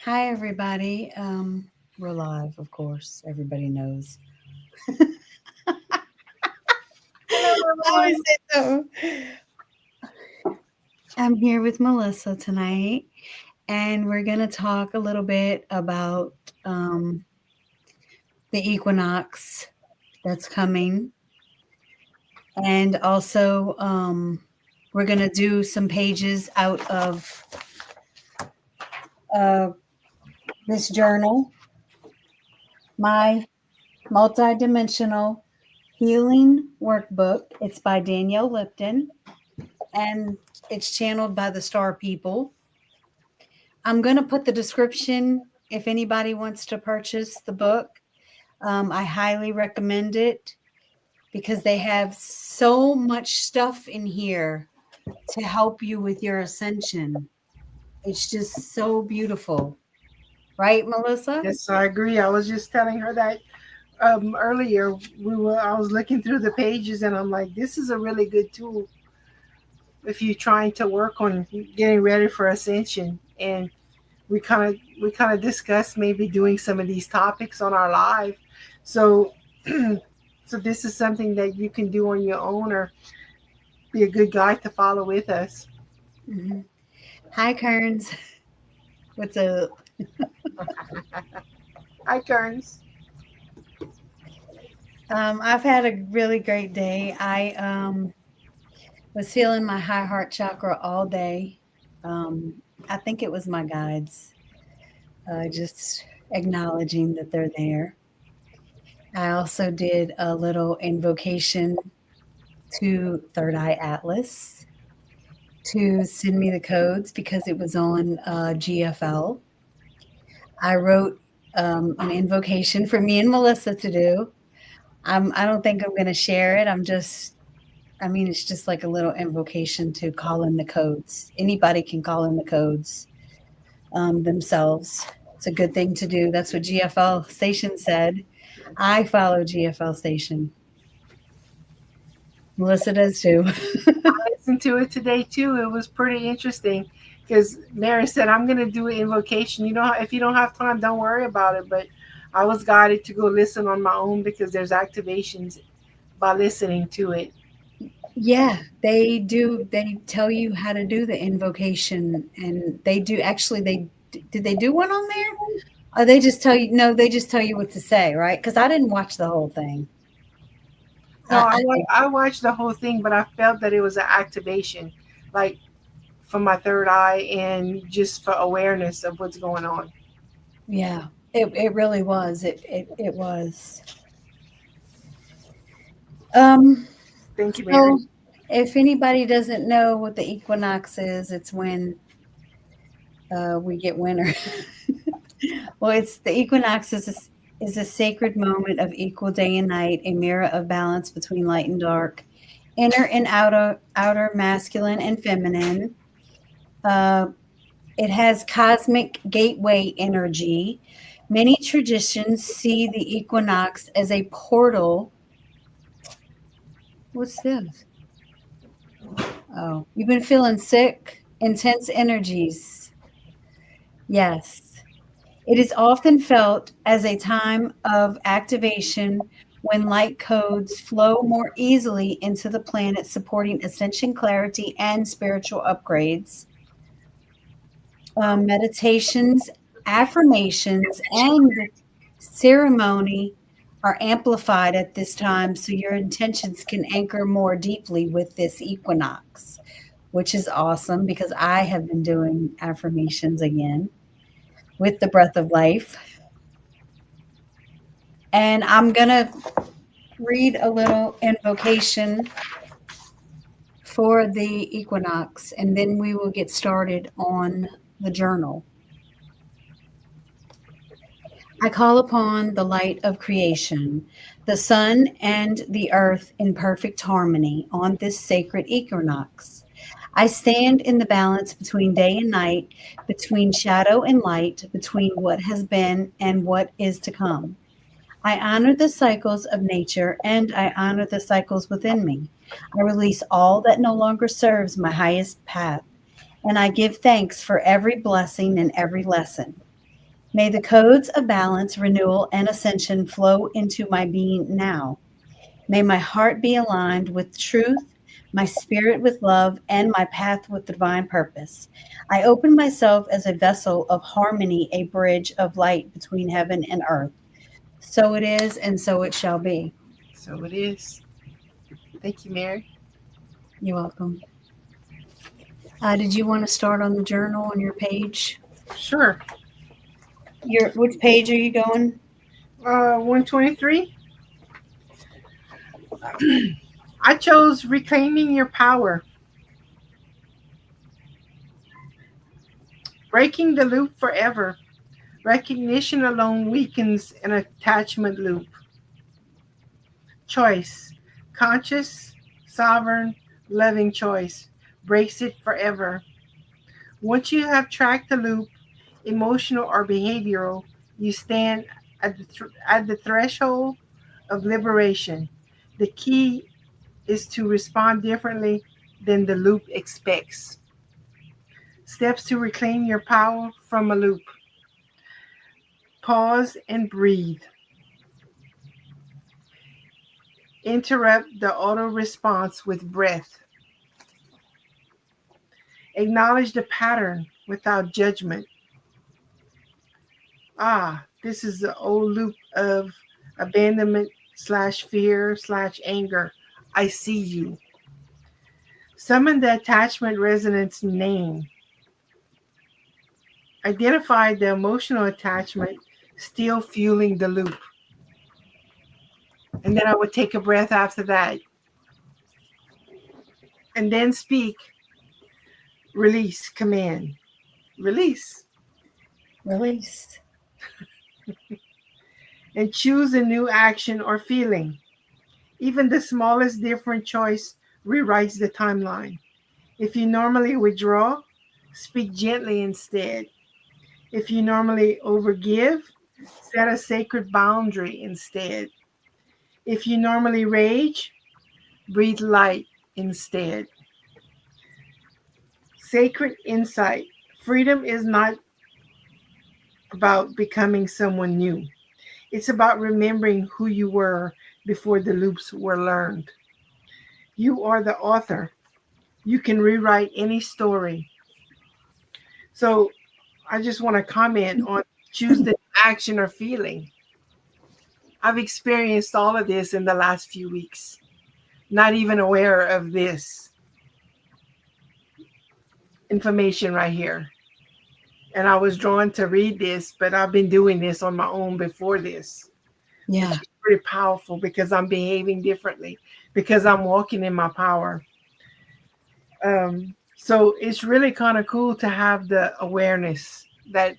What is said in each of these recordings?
Hi, everybody. We're live, of course. Everybody knows. Hello, I always everyone. say so. I'm here with Melissa tonight, and we're going to talk a little bit about um, the equinox that's coming. And also, we're going to do some pages out of uh, this journal, my multidimensional healing workbook. It's by Danielle Lipton, and it's channeled by the Star People. I'm going to put the description if anybody wants to purchase the book. I highly recommend it because they have so much stuff in here to help you with your ascension. It's just so beautiful. Right, Melissa? Yes, I agree. I was just telling her that earlier. I was looking through the pages, and I'm like, this is a really good tool if you're trying to work on getting ready for ascension. And we kind of discussed maybe doing some of these topics on our live. So, so this is something that you can do on your own, or be a good guide to follow with us. Hmm. Hi, Kearns. What's up? Hi, Kearns. I've had a really great day. I was feeling my high heart chakra all day. I think it was my guides, just acknowledging that they're there. I also did a little invocation to Third Eye Atlas to send me the codes because it was on GFL. I wrote an invocation for me and Melissa to do. I don't think I'm going to share it. I mean, it's just like a little invocation to call in the codes. Anybody can call in the codes themselves. It's a good thing to do. That's what GFL Station said. I follow GFL Station. Melissa does too. Listened to it today too. It was pretty interesting because Mary said, "I'm going to do an invocation. You know, if you don't have time, don't worry about it." But I was guided to go listen on my own because there's activations by listening to it. Yeah, they do. They tell you how to do the invocation, and they do. Actually, did they do one on there? Or they just tell you? No, they just tell you what to say, right? Because I didn't watch the whole thing. No, I, I I watched the whole thing, but I felt that it was an activation, like for my third eye and just for awareness of what's going on. yeah, it really was. It was. Um. Thank you, Mary. So, if anybody doesn't know what the equinox is, it's when we get winter. Well, it's the equinox is a sacred moment of equal day and night, a mirror of balance between light and dark, inner and outer masculine and feminine. Uh, it has cosmic gateway energy. Many traditions see the equinox as a portal. What's this? Oh, you've been feeling sick? Intense energies. Yes. It is often felt as a time of activation when light codes flow more easily into the planet, supporting ascension, clarity, and spiritual upgrades. Meditations, affirmations, and ceremony are amplified at this time so your intentions can anchor more deeply with this equinox, which is awesome because I have been doing affirmations again with the breath of life. And I'm going to read a little invocation for the equinox, and then we will get started on the journal. I call upon the light of creation, the sun and the earth in perfect harmony on this sacred equinox. I stand in the balance between day and night, between shadow and light, between what has been and what is to come. I honor the cycles of nature and I honor the cycles within me. I release all that no longer serves my highest path, and I give thanks for every blessing and every lesson. May the codes of balance, renewal, and ascension flow into my being now. May my heart be aligned with truth, my spirit with love, and my path with divine purpose. I open myself as a vessel of harmony, a bridge of light between heaven and earth. So it is, and so it shall be. So it is. Thank you, Mary. You're welcome. Did you want to start on the journal on your page? Sure. Which page are you going? 123. I chose reclaiming your power. Breaking the loop forever. Recognition alone weakens an attachment loop. Choice. Conscious, sovereign, loving choice. Breaks it forever. Once you have tracked the loop, emotional or behavioral, you stand at the threshold of liberation. The key is to respond differently than the loop expects. Steps to reclaim your power from a loop. Pause and breathe. Interrupt the auto response with breath. Acknowledge the pattern without judgment. This is the old loop of abandonment slash fear slash anger. I see you. Summon the attachment resonance name. Identify the emotional attachment still fueling the loop. And then I would take a breath after that. And then speak. Release command. Release. Release. And choose a new action or feeling. Even the smallest different choice rewrites the timeline. If you normally withdraw, speak gently instead. If you normally overgive, set a sacred boundary instead. If you normally rage, breathe light instead. Sacred insight. Freedom is not about becoming someone new. It's about remembering who you were before the loops were learned. You are the author. You can rewrite any story. So I just want to comment on choose the action or feeling. I've experienced all of this in the last few weeks, not even aware of this information right here. And I was drawn to read this, but I've been doing this on my own before this. Yeah. Which is pretty powerful because I'm behaving differently, because I'm walking in my power. So it's really kind of cool to have the awareness that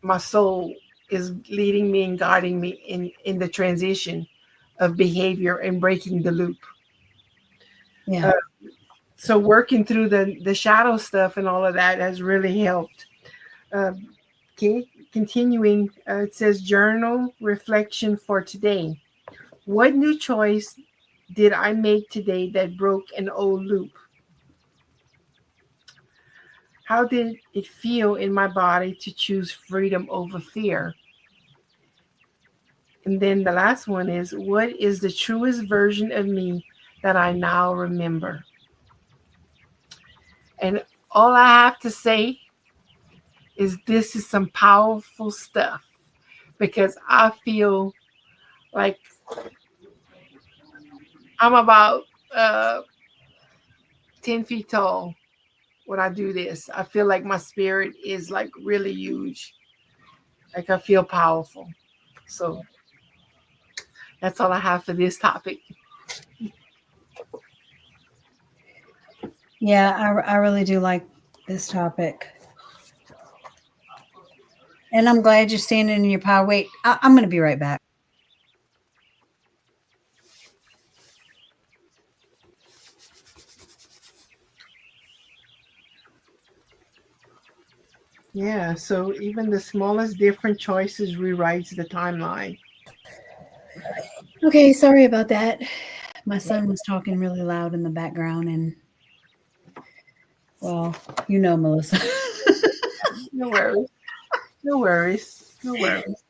my soul is leading me and guiding me in the transition of behavior and breaking the loop. Yeah. So working through the shadow stuff and all of that has really helped. Okay, continuing, it says journal reflection for today. What new choice did I make today that broke an old loop? How did it feel in my body to choose freedom over fear? And then the last one is, what is the truest version of me that I now remember? And all I have to say is this is some powerful stuff, because I feel like I'm about 10 feet tall when I do this. I feel like my spirit is like really huge. Like I feel powerful. So that's all I have for this topic. Yeah, I really do like this topic. And I'm glad you're standing in your power. Wait, I'm going to be right back. Yeah, so even the smallest different choices rewrites the timeline. Okay, sorry about that. My son was talking really loud in the background, and well, Melissa. No worries. No worries. No worries.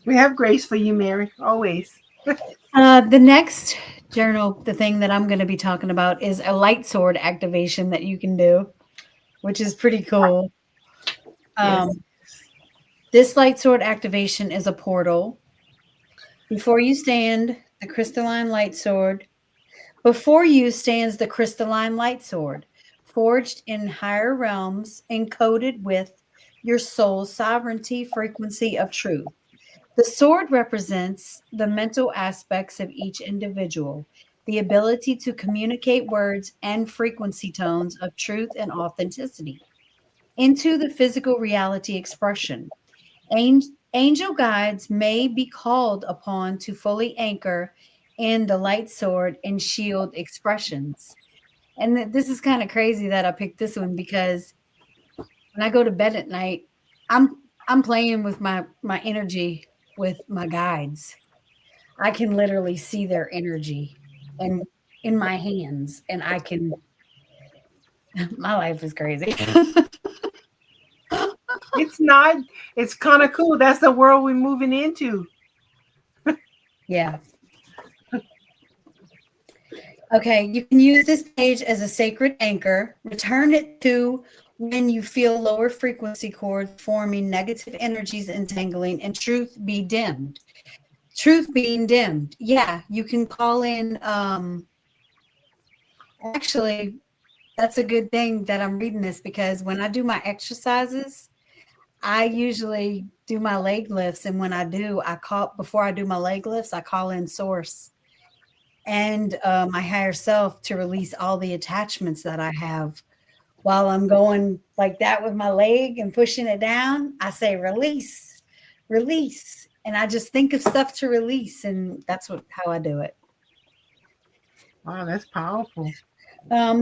We have grace for you, Mary, always. The next journal, the thing that I'm going to be talking about is a light sword activation that you can do, which is pretty cool. Yes. Um, this light sword activation is a portal. Before you stand the crystalline light sword, Before you stands the crystalline light sword, forged in higher realms, encoded with your soul's sovereignty frequency of truth. The sword represents the mental aspects of each individual, the ability to communicate words and frequency tones of truth and authenticity into the physical reality expression. Angel guides may be called upon to fully anchor in the light sword and shield expressions. And this is kind of crazy that I picked this one because when I go to bed at night, I'm I'm playing with my energy with my guides. I can literally see their energy and in my hands, and I can. My life is crazy. It's not, it's kind of cool. That's the world we're moving into. Yeah. Okay, you can use this page as a sacred anchor. Return it to when you feel lower frequency chords forming, negative energies entangling, and truth be dimmed. Truth being dimmed. Yeah, you can call in. Actually, that's a good thing that I'm reading this because when I do my exercises, I usually do my leg lifts, and when I do, I call before I do my leg lifts, I call in source and my higher self to release all the attachments that I have. While I'm going like that with my leg and pushing it down, I say release, release, and I just think of stuff to release, and that's what how I do it. Wow, that's powerful.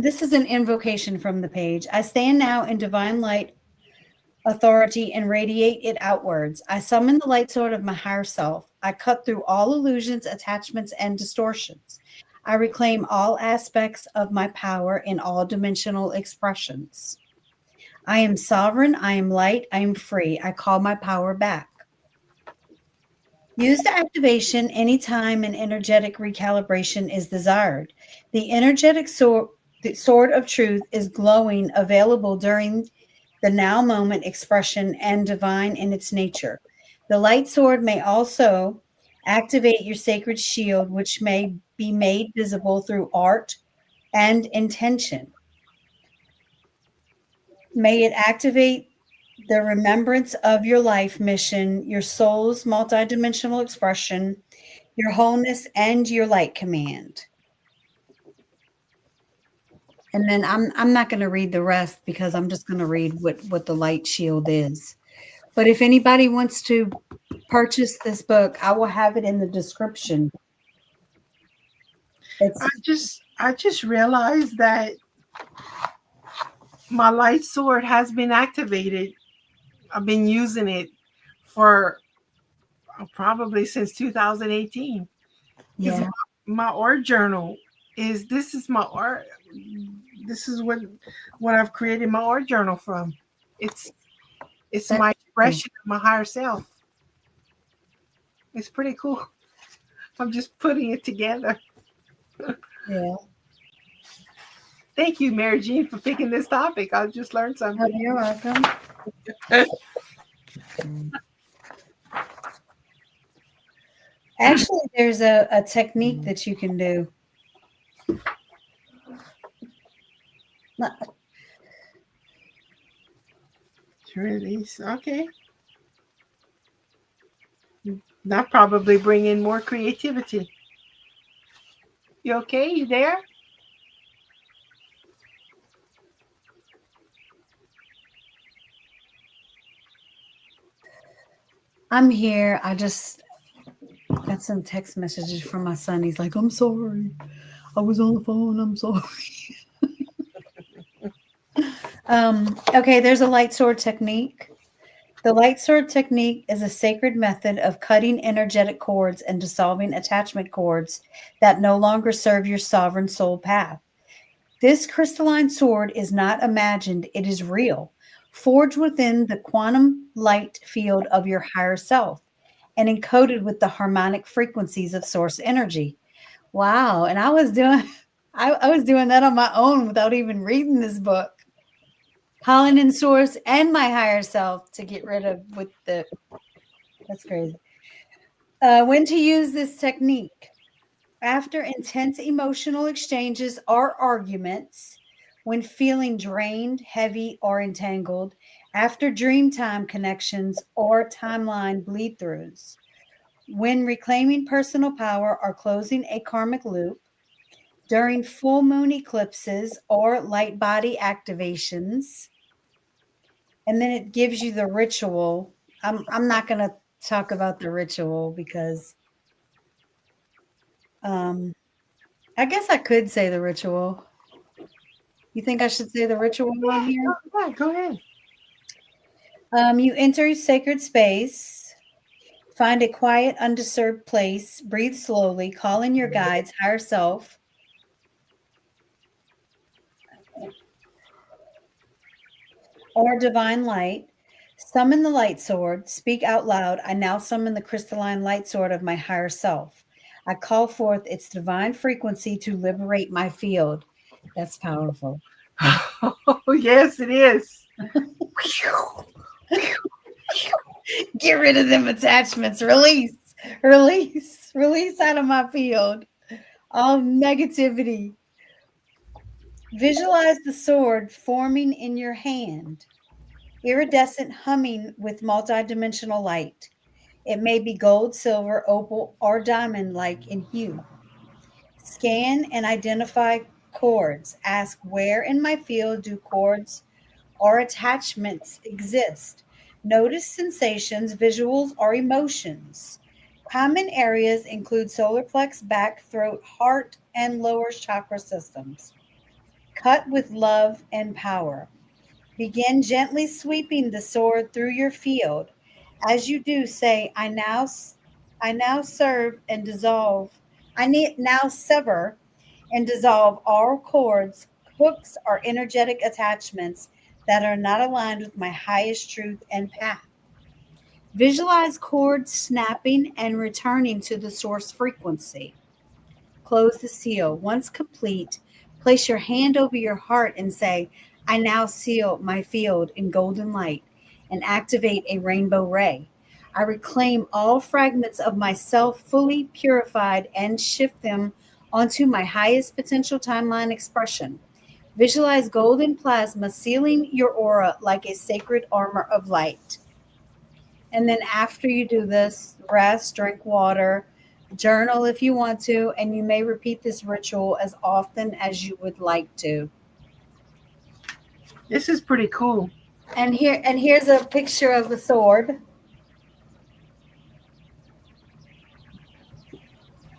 This is an invocation from the page. I stand now in divine light authority and radiate it outwards. I summon the light sword of my higher self. I cut through all illusions, attachments, and distortions. I reclaim all aspects of my power in all dimensional expressions. I am sovereign. I am light. I am free. I call my power back. Use the activation anytime an energetic recalibration is desired. The energetic sword, the sword of truth is glowing, available during the now moment expression and divine in its nature. The light sword may also activate your sacred shield, which may be made visible through art and intention. May it activate the remembrance of your life mission, your soul's multidimensional expression, your wholeness, and your light command. And then I'm not going to read the rest because I'm just going to read what the light shield is. But if anybody wants to purchase this book, I will have it in the description. I It's just I just realized that my light sword has been activated. I've been using it for probably since 2018 because yeah, my art journal is this is my art. This is what I've created my art journal from. It's it's that's my cool. expression of my higher self. It's pretty cool. I'm just putting it together. Yeah. Thank you, Mary Jean, for picking this topic. I just learned Oh, something. you're welcome. Actually, there's a technique that you can do. Not- Release. Okay. That probably bring in more creativity. You okay? You there? I'm here. I just got some text messages from my son. He's like, I'm sorry. I was on the phone. I'm sorry. Okay, there's a light sword technique. The light sword technique is a sacred method of cutting energetic cords and dissolving attachment cords that no longer serve your sovereign soul path. This crystalline sword is not imagined, it is real. forged within the quantum light field of your higher self and encoded with the harmonic frequencies of source energy. Wow. And I was doing I was doing that on my own without even reading this book. Calling in source and my higher self to get rid of with the that's crazy. When to use this technique? After intense emotional exchanges or arguments, when feeling drained, heavy, or entangled, after dream time connections or timeline bleed throughs, when reclaiming personal power or closing a karmic loop, during full moon eclipses or light body activations, and then it gives you the ritual. I'm not going to talk about the ritual because um, I guess I could say the ritual. You think I should say the ritual on here? Yeah, go ahead. You enter sacred space, find a quiet, undisturbed place, breathe slowly, call in your guides, higher self, or divine light. Summon the light sword. Speak out loud. I now summon the crystalline light sword of my higher self. I call forth its divine frequency to liberate my field. That's powerful. Oh, yes, it is. Get rid of them attachments. Release, release, release out of my field. All negativity. Visualize the sword forming in your hand, iridescent humming with multidimensional light. It may be gold, silver, opal, or diamond like in hue. Scan and identify chords. Ask where in my field do chords or attachments exist. Notice sensations, visuals, or emotions. Common areas include solar plex, back, throat, heart, and lower chakra systems. Cut with love and power. Begin gently sweeping the sword through your field. As you do, say, I now serve and dissolve. Now sever and dissolve all cords, hooks, or energetic attachments that are not aligned with my highest truth and path. Visualize cords snapping and returning to the source frequency. Close the seal. Once complete, place your hand over your heart and say, I now seal my field in golden light and activate a rainbow ray. I reclaim all fragments of myself fully purified and shift them onto my highest potential timeline expression. Visualize golden plasma sealing your aura like a sacred armor of light. And then after you do this, rest, drink water, journal if you want to, and you may repeat this ritual as often as you would like to. This is pretty cool. And here's a picture of the sword.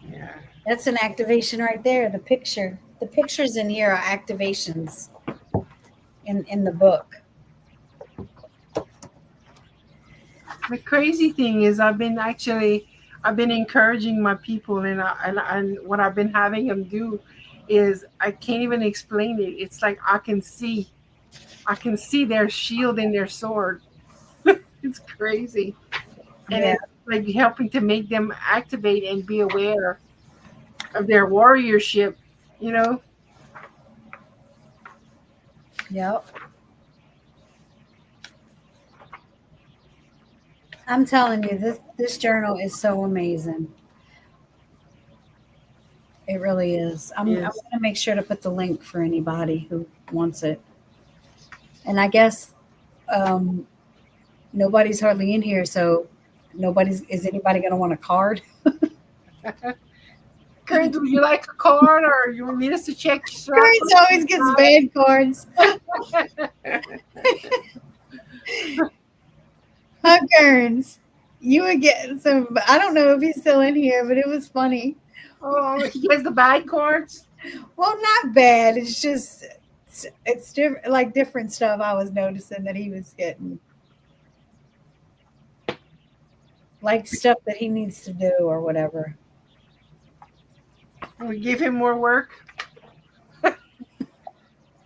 Yeah. That's an activation right there. The pictures in here are activations in the book. The crazy thing is, I've been encouraging my people, and what I've been having them do is I can't even explain it. It's like I can see their shield and their sword. It's crazy, and Yeah. it's like helping to make them activate and be aware of their warriorship. You know, Yep. I'm telling you, this journal is so amazing. It really is. I'm is gonna make sure to put the link for anybody who wants it. And I guess um, nobody's hardly in here, so nobody's. Is anybody gonna want a card? Karen, would you like a card, or you need us to check your Grace always gets bad cards. Huh, Kearns? You would get some. I don't know if he's still in here, but it was funny. Oh, he has the bad cards. Well, not bad. It's just it's different, like different stuff. I was noticing that he was getting like stuff that he needs to do or whatever. We give him more work.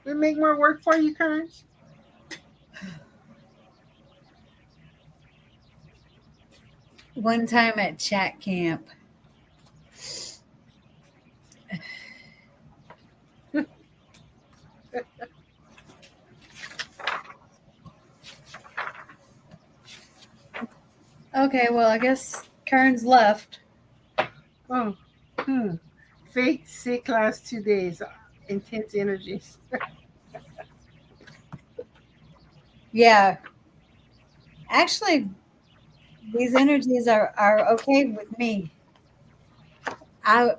We make more work for you, Karen. one time at chat camp. Okay, well, I guess Kern's left. Oh, hmm. Fake sick last 2 days. Intense energies. Yeah, actually, these energies are okay with me. I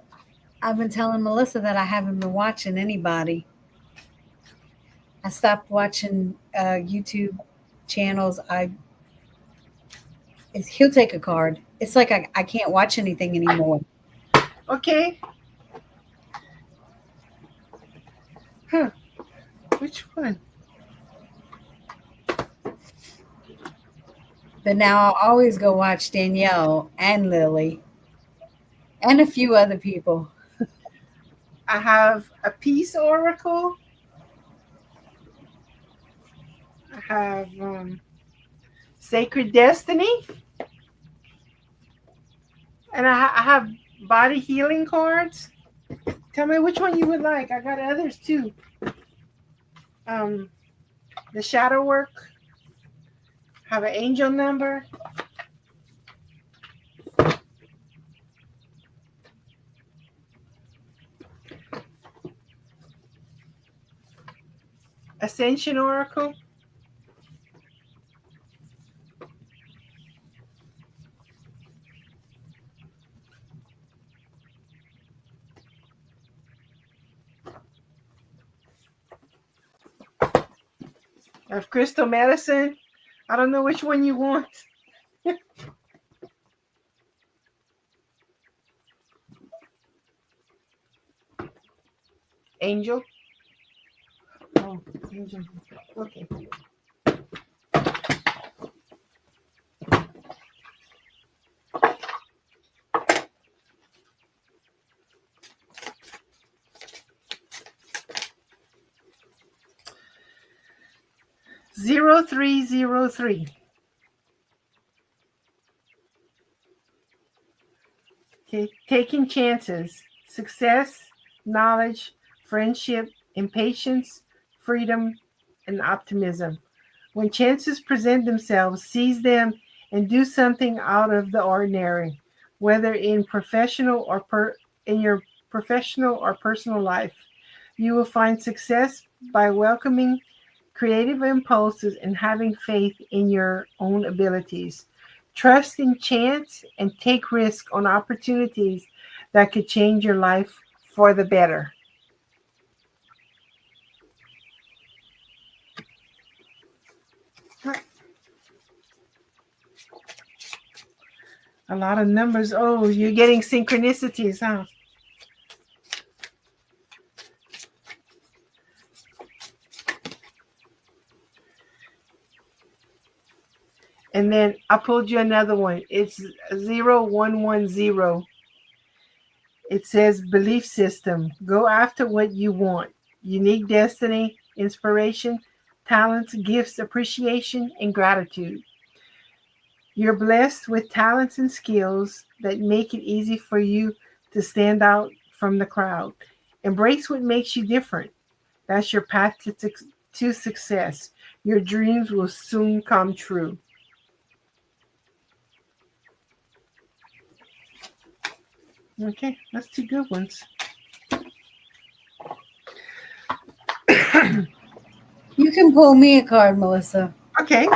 I've been telling Melissa that I haven't been watching anybody. I stopped watching YouTube channels. He'll take a card. It's like I can't watch anything anymore. Okay. Huh. Which one? But now I'll always go watch Danielle and Lily and a few other people. I have a peace oracle. I have sacred destiny, and I have body healing cards. Tell me which one you would like. I got others too. Um, the shadow work. Have an angel number. Ascension oracle. I have crystal medicine. I don't know which one you want. Angel. Oh, angel. Okay. 0303. Okay. Taking chances. Success, knowledge, friendship, impatience, freedom, and optimism. When chances present themselves, seize them and do something out of the ordinary, whether in your professional or personal life. You will find success by welcoming creative impulses and having faith in your own abilities. Trust in chance and take risk on opportunities that could change your life for the better. A lot of numbers. Oh, you're getting synchronicities, huh? And then I pulled you another one. It's 0110. It says belief system. Go after what you want. Unique destiny, inspiration, talents, gifts, appreciation, and gratitude. You're blessed with talents and skills that make it easy for you to stand out from the crowd. Embrace what makes you different. That's your path to success. Your dreams will soon come true. Okay, that's two good ones. You can pull me a card, Melissa. Okay.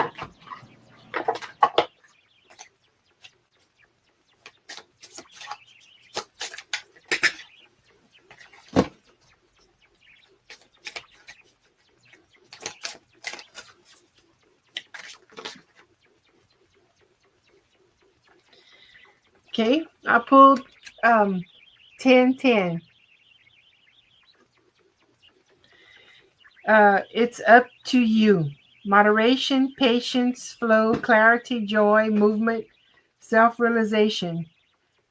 Okay, I pulled 1010. It's up to you. Moderation, patience, flow, clarity, joy, movement, self realization,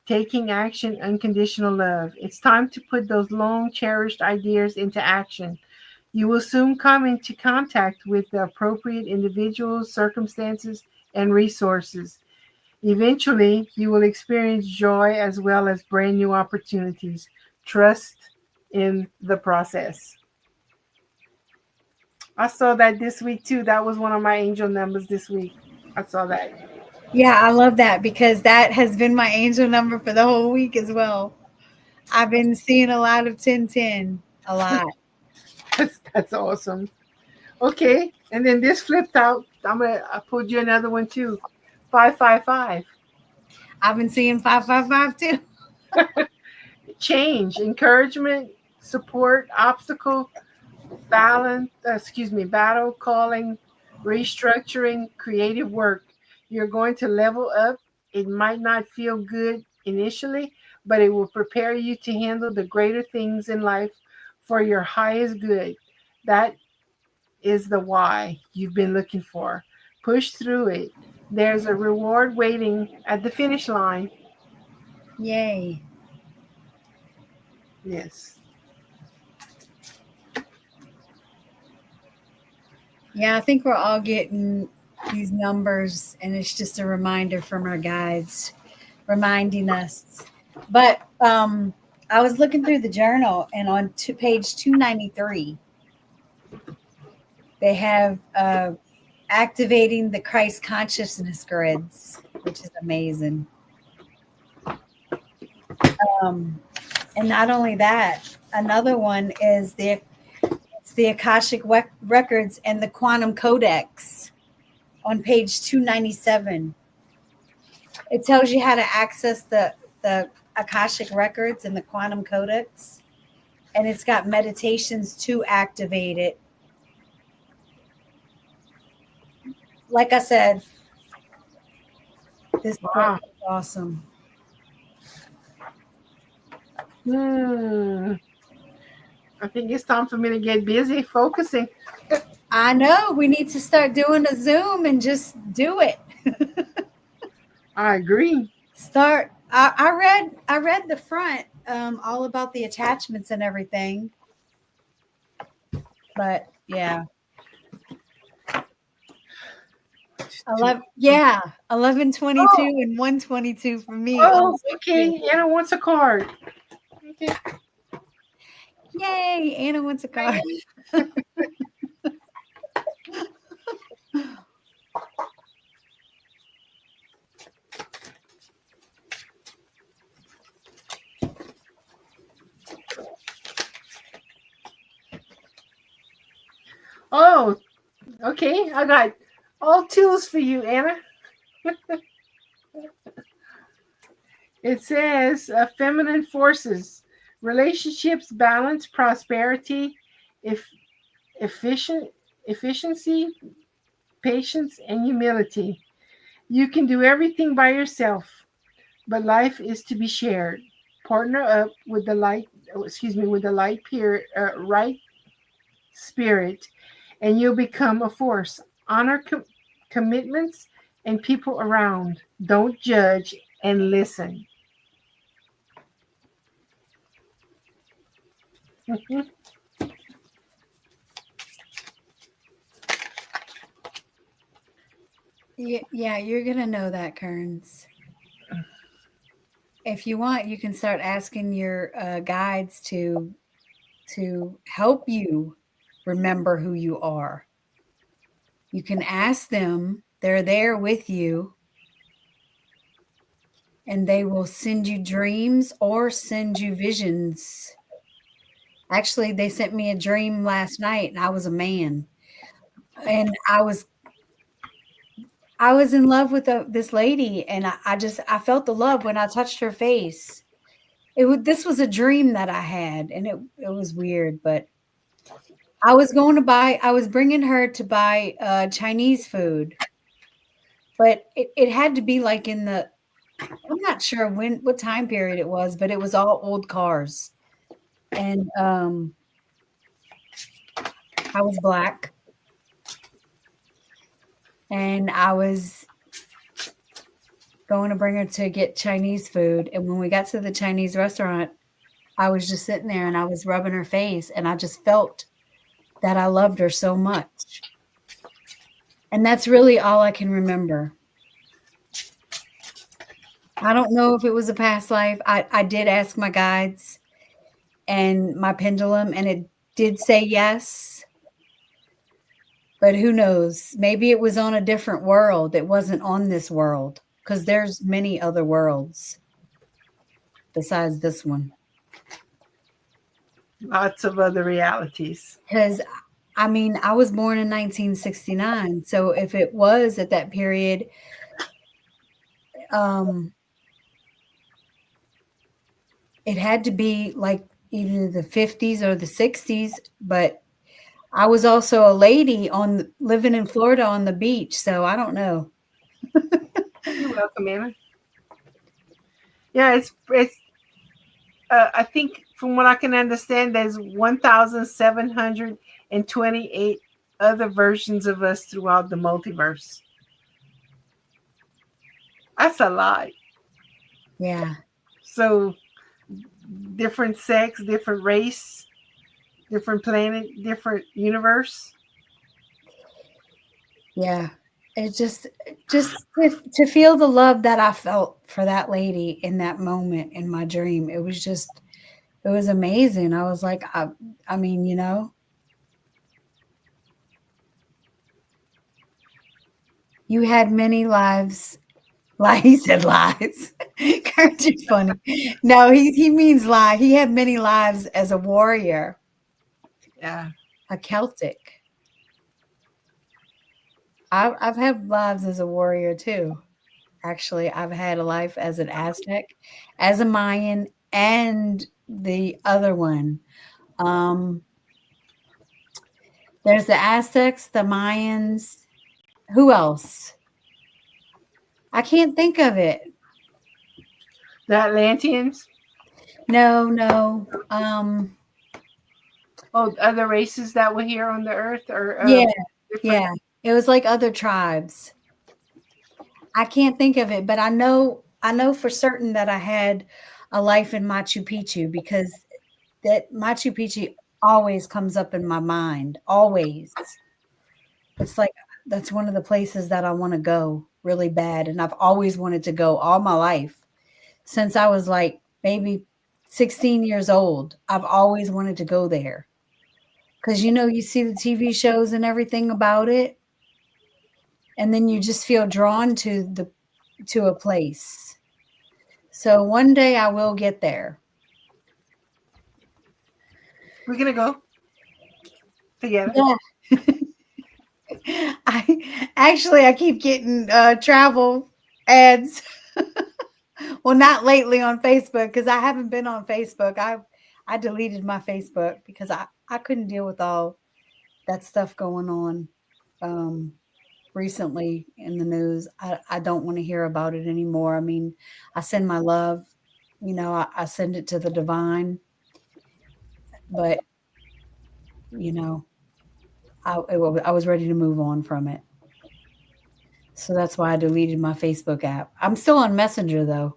taking action, unconditional love. It's time to put those long cherished ideas into action. You will soon come into contact with the appropriate individuals, circumstances, and resources. Eventually, you will experience joy as well as brand new opportunities. Trust in the process. I saw that this week too. That was one of my angel numbers this week. I saw that. Yeah, I love that because that has been my angel number for the whole week as well. I've been seeing a lot of 1010, a lot. That's awesome. Okay, and then this flipped out. I pulled you another one too. 555. I've been seeing 555 too. Change, encouragement, support, obstacle, balance, battle, calling, restructuring, creative work. You're going to level up. It might not feel good initially, but it will prepare you to handle the greater things in life for your highest good. That is the why you've been looking for. Push through it. There's a reward waiting at the finish line. Yay. Yes. Yeah, I think we're all getting these numbers, and it's just a reminder from our guides reminding us. But I was looking through the journal, and on page 293, they have activating the Christ consciousness grids, which is amazing. And not only that, another one is the Akashic records and the quantum codex on page 297. It tells you how to access the Akashic records and the quantum codex, and it's got meditations to activate it. Like I said, this book is awesome. I think it's time for me to get busy focusing. I know we need to start doing a Zoom and just do it. I agree. Start. I read the front, all about the attachments and everything. But yeah. 1122 and 122 for me. Oh, okay. Anna wants a card. Okay. Yay, Anna wants a card. Oh, okay. I got all tools for you, Anna. It says feminine forces, relationships, balance, prosperity, efficiency, patience, and humility. You can do everything by yourself, but life is to be shared. Partner up with the light, right spirit, and you'll become a force. Honor commitments and people around. Don't judge and listen. Yeah, you're gonna know that, Kearns. If you want, you can start asking your guides to help you remember who you are. You can ask them; they're there with you, and they will send you dreams or send you visions. Actually, they sent me a dream last night, and I was a man, and I was in love with this lady, and I felt the love when I touched her face. This was a dream that I had, and it was weird, but I was bringing her to buy Chinese food, but it had to be like I'm not sure what time period it was, but it was all old cars, and I was black, and I was going to bring her to get Chinese food. And when we got to the Chinese restaurant, I was just sitting there and I was rubbing her face, and I just felt that I loved her so much. And that's really all I can remember. I don't know if it was a past life. I did ask my guides and my pendulum, and it did say yes. But who knows? Maybe it was on a different world. It wasn't on this world because there's many other worlds besides this one. Lots of other realities. Because I mean, I was born in 1969, so if it was at that period, um, it had to be like either the 50s or the 60s. But I was also a lady living in Florida on the beach, so I don't know. You're welcome, Anna. Yeah, it's. I think from what I can understand, there's 1,728 other versions of us throughout the multiverse. That's a lot. Yeah, So different sex, different race, different planet, different universe. yeah. It just to feel the love that I felt for that lady in that moment in my dream, it was amazing. I was like, I mean, you had many lives. Lie, he said lies. Kurt, you're funny. No, he means lie. He had many lives as a warrior, Yeah. a Celtic. I've had lives as a warrior too. Actually, I've had a life as an Aztec, as a Mayan, and the other one. Um, there's the Aztecs, the Mayans. Who else? I can't think of it. The Atlanteans. No, no. Oh, other races that were here on the earth or Yeah, different. yeah. It was like other tribes. I can't think of it, but I know for certain that I had a life in Machu Picchu because that Machu Picchu always comes up in my mind. Always. It's like that's one of the places that I want to go really bad. And I've always wanted to go all my life. Since I was like maybe 16 years old. I've always wanted to go there. Because you see the TV shows and everything about it, and then you just feel drawn to a place. So one day I will get there. We're gonna go together. Yeah. I keep getting travel ads. Well, not lately on Facebook because I haven't been on Facebook. I deleted my Facebook because I couldn't deal with all that stuff going on um, recently in the news. I don't want to hear about it anymore. I mean, I send my love, I send it to the divine, but you know, I was ready to move on from it. So that's why I deleted my Facebook app. I'm still on Messenger though.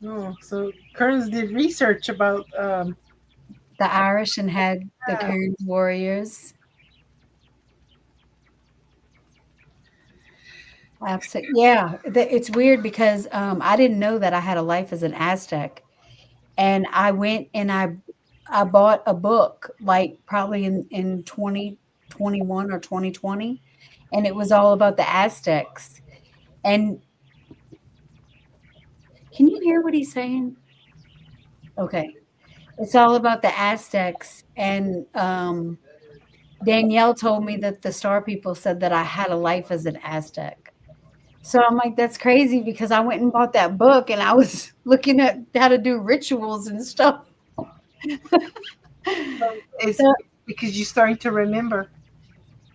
Oh, so Kearns did research about The Irish and had the Cairns Warriors. Absolutely. Yeah, it's weird because I didn't know that I had a life as an Aztec, and I went and I bought a book like probably in 2021 or 2020, and it was all about the Aztecs. And can you hear what he's saying? Okay, it's all about the Aztecs, and Danielle told me that the Star People said that I had a life as an Aztec. So I'm like, that's crazy because I went and bought that book and I was looking at how to do rituals and stuff. it's So because you're starting to remember.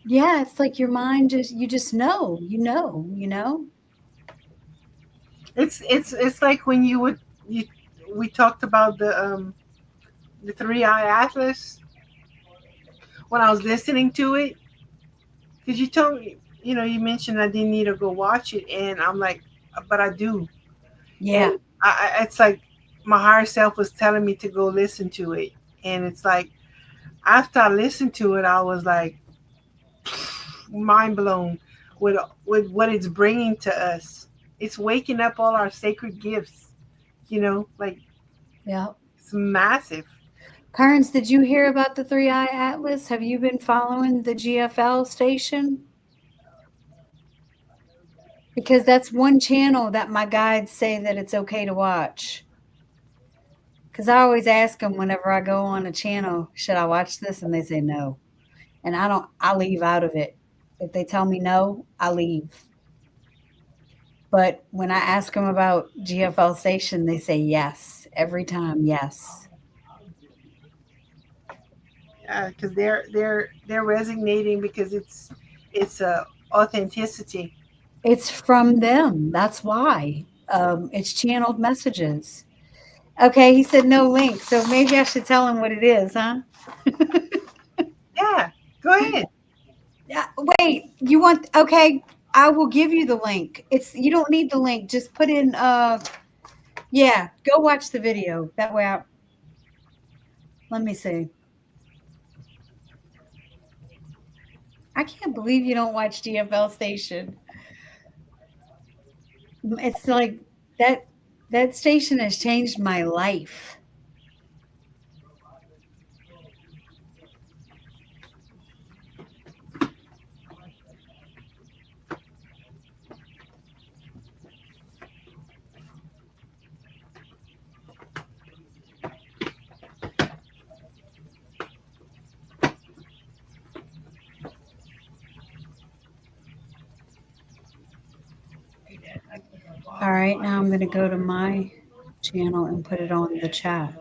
yeah, it's like your mind you just know. It's like when you we talked about the 3 eye atlas when I was listening to it because you told me you mentioned I didn't need to go watch it and I'm like but I do Yeah. and it's like my higher self was telling me to go listen to it and it's like after I listened to it I was like mind blown with what it's bringing to us. It's waking up all our sacred gifts. Like Yeah. it's massive. Carnes, did you hear about the Three Eye Atlas? Have you been following the GFL station? Because that's one channel that my guides say that it's okay to watch. Because I always ask them whenever I go on a channel, should I watch this? And they say no. And I don't, I leave out of it. If they tell me no, I leave. But when I ask them about GFL station, they say yes. Every time, yes. Because they're resonating because it's a authenticity. It's from them. That's why. It's channeled messages. Okay, he said no link. So maybe I should tell him what it is, huh? Yeah, go ahead. Yeah, wait, you want okay, I will give you the link. It's you don't need the link. Just put in yeah, go watch the video. That way I let me see. I can't believe you don't watch DFL station. It's like that that station has changed my life. All right, now I'm going to go to my channel and put it on the chat.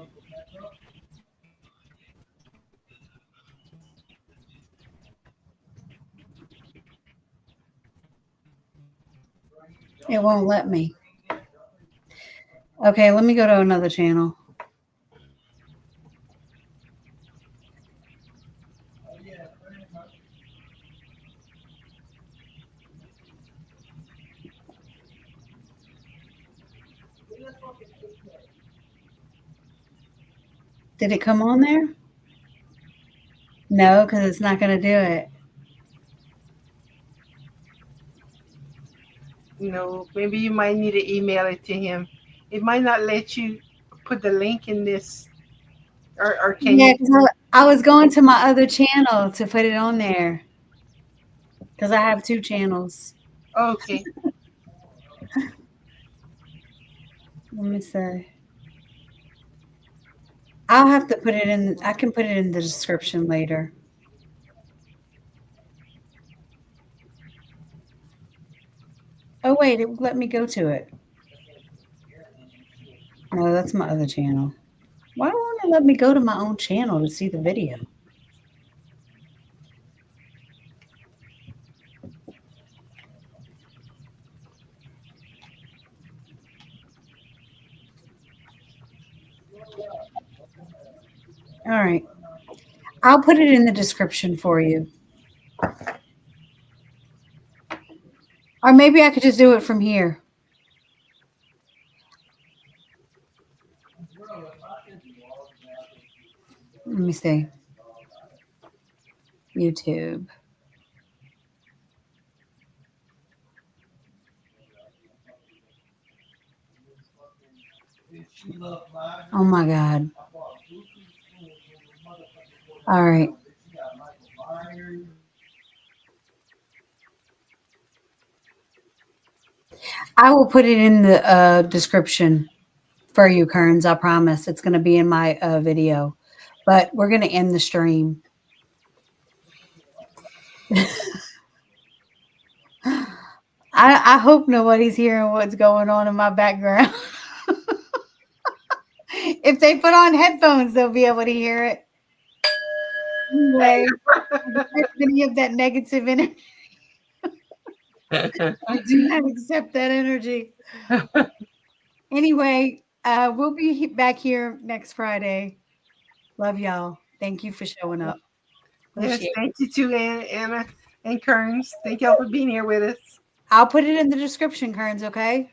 It won't let me. Okay, let me go to another channel. Did it come on there? No, because it's not going to do it. Maybe you might need to email it to him. It might not let you put the link in this, or can Yeah, you? because I was going to my other channel to put it on there because I have two channels. Okay. Let me see. I'll have to put it in. I can put it in the description later. Oh, wait, it let me go to it. No, that's my other channel. Why won't it let me go to my own channel to see the video? All right. I'll put it in the description for you. Or maybe I could just do it from here. Let me see. YouTube. Oh my God. All right. I will put it in the description for you, Kearns. I promise. It's going to be in my video. But we're going to end the stream. I hope nobody's hearing what's going on in my background. If they put on headphones, they'll be able to hear it. Anyway, any of that negative energy, I do not accept that energy. Anyway, we'll be back here next Friday. Love y'all. Thank you for showing up. Yes, Appreciate it. thank you too, Anna and Kearns. Thank y'all for being here with us. I'll put it in the description, Kearns, okay?